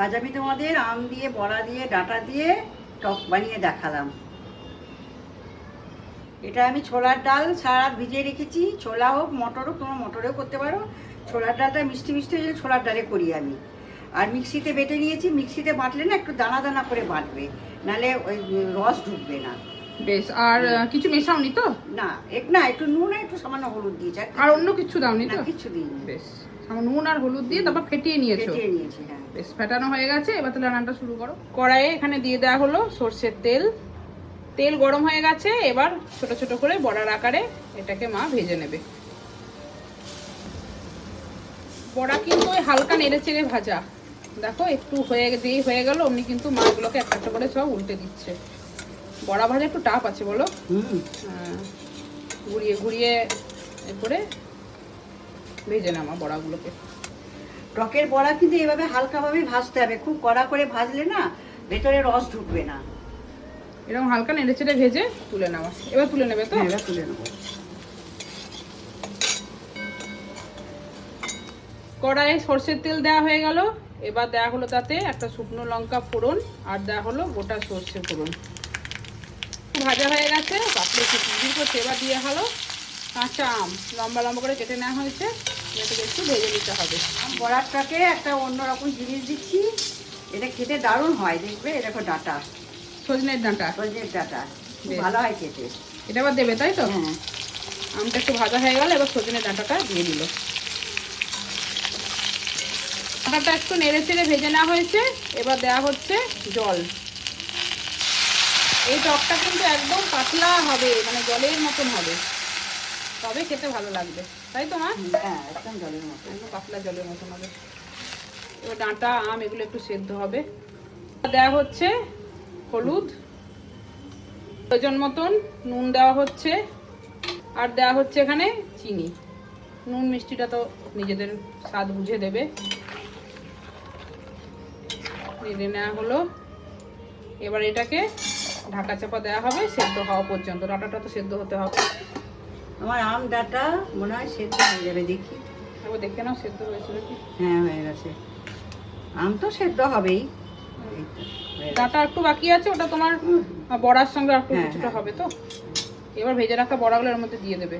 আজ আমি তোমাদের আম দিয়ে, বড়া দিয়ে, ডাঁটা দিয়ে টক বানিয়ে দেখালাম। এটা আমি ছোলার ডাল সারা রাত ভিজিয়ে রেখেছি। ছোলা হোক, মটর হোক, তোমরা মটরেও করতে পারো। ছোলার ডালটা মিষ্টি মিষ্টি হয়ে ছোলার ডালে করি আমি। আর মিক্সিতে বেটে নিয়েছি। মিক্সিতে বাটলে না একটু দানা দানা করে বাটবে, নাহলে ওই রস ঢুকবে না। বেশ। আর কিছু মেশাওনি তো? না, একটু নুন আর একটু সামান্য হলুদ দিয়েছি। আর অন্য কিছু দাওনি তো? কিছু দিইনি। বেশ, নুন আর হলুদ দিয়ে তারপর ফেটিয়ে নিয়েছো? ফেটিয়ে নিয়েছি, হ্যাঁ। বেশ, ফেটানো হয়ে গেছে। এবার তাহলে রান্নাটা শুরু করো। কড়াইয়ে এখানে দিয়ে দেওয়া হলো সর্ষের তেল। তেল গরম হয়ে গেছে। এবার ছোট ছোট করে বড়ার আকারে এটাকে মা ভেজে নেবে। বড়া কিন্তু ওই হালকা নেড়ে চেড়ে ভাজা। দেখো একটু হয়ে গেল অমনি কিন্তু মাছগুলোকে একটা একটা করে সব উল্টে দিচ্ছে। বড়া ভাজা একটু টাফ আছে বলো? হ্যাঁ, ঘুরিয়ে ঘুরিয়ে করে ভেজে নামা বড়াগুলোকে। টকের বড়া কিন্তু এভাবে হালকাভাবে ভাজতে হবে, খুব কড়া করে ভাজলে না ভেতরে রস ঢুকবে না। এরকম হালকা নেড়ে চেড়ে ভেজে তুলে নেওয়া। এবার তুলে নেবে তো? এবার তুলে নেবো। কড়াইয়ে সর্ষের তেল দেওয়া হয়ে গেল। এবার দেওয়া হলো তাতে একটা শুকনো লঙ্কা ফোড়ন, আর দেওয়া হলো গোটা সর্ষে ফোড়ন। ভাজা হয়ে গেছে, বাপরে কি করছে। এবার দিয়ে হলো কাঁচা আম লম্বা লম্বা করে কেটে নেওয়া হয়েছে। এটাকে একটু ভেজে নিতে হবে। বড়াটাকে একটা অন্যরকম জিনিস দিচ্ছি, এটা খেতে দারুণ হয়। দেখবে এরকম ডাঁটা, সজনের ডাঁটা। সজনের ডাঁটা ভালো হয় খেতে। এটা আবার দেবে তাই তো? হ্যাঁ। আমটা একটু ভাজা হয়ে গেল। এবার সজনের ডাঁটাটা দিয়ে দিল। ডাঁটাটা একটু নেড়ে চেড়ে ভেজে নেওয়া হয়েছে। এবার দেওয়া হচ্ছে জল। এই টকটা কিন্তু একদম পাতলা হবে, মানে জলের মতন হবে, তবে খেতে ভালো লাগবে, তাই তো মা? হ্যাঁ, একদম জলের মতো, একদম পাতলা জলের মতন হবে। এবার ডাঁটা আম এগুলো একটু সেদ্ধ হবে। দেওয়া হচ্ছে হলুদ, প্রয়োজন মতন নুন দেওয়া হচ্ছে, আর দেওয়া হচ্ছে এখানে চিনি। নুন মিষ্টিটা তো নিজেদের স্বাদ বুঝে দেবে। নেড়ে নেওয়া হলো। এবার এটাকে ঢাকা চাপা দেওয়া হবে সেদ্ধ হওয়া পর্যন্ত। ডাঁটাটা তো সেদ্ধ হতে হবে। আমার আম ডাঁটা মনে হয় সেদ্ধ হয়ে যাবে, দেখি। এবার দেখে নাও সেদ্ধ হয়েছে নাকি। হ্যাঁ, হয়ে গেছে। আম তো সেদ্ধ হবেই। ডাঁটা একটু বাকি আছে, ওটা তোমার বড়ার সঙ্গে একটু কিছুটা হবে তো। এবার ভেজে রাখা বড়াগুলো এর মধ্যে দিয়ে দেবে।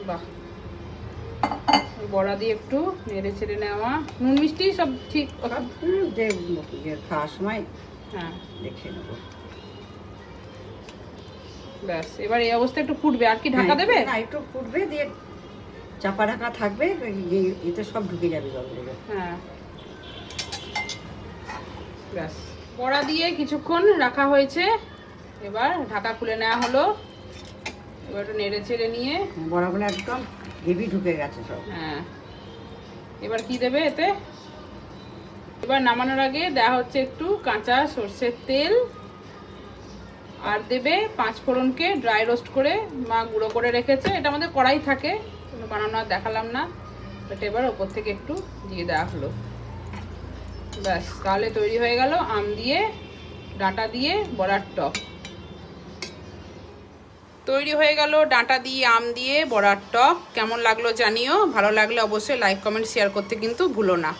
বাহ, বড়া দিয়ে একটু নেড়ে ছেড়ে নেওয়া। নুন মিষ্টি সব ঠিক খাওয়ার সময় হ্যাঁ দেখে নেবো। ব্যাস, এবার এই অবস্থা একটু ফুটবে। আর কি ঢাকা দেবে? না, একটু ফুটবে, দিয়ে চাপা ঢাকা থাকবে, এতে সব ঢুকে যাবে জল দেবে। হ্যাঁ, ব্যাস, বড়া দিয়ে কিছুক্ষণ রাখা হয়েছে। এবার ঢাকা খুলে নেওয়া হলো। এবার একটু নেড়ে ছেড়ে নিয়ে বড়াগুলো একদম হেভি ঢুকে গেছে সব। হ্যাঁ, এবার কি দেবে এতে? এবার নামানোর আগে দেওয়া হচ্ছে একটু কাঁচা সর্ষের তেল, আর দেবে 5 ফোড়নকে ড্রাই রোস্ট করে মা গুঁড়ো করে রেখেছে। এটা আমাদের কড়াই থাকে, কোনো বানানো আর দেখালাম না। এটা এবার ওপর থেকে একটু দিয়ে দেওয়া হলো। ব্যাস, তাহলে তৈরি হয়ে গেল আম দিয়ে ডাঁটা দিয়ে বড়ার টক। তৈরি হয়ে গেল ডাঁটা দিয়ে আম দিয়ে বড়ার টক। কেমন লাগলো জানিও। ভালো লাগলে অবশ্যই লাইক কমেন্ট শেয়ার করতে কিন্তু ভুলো না।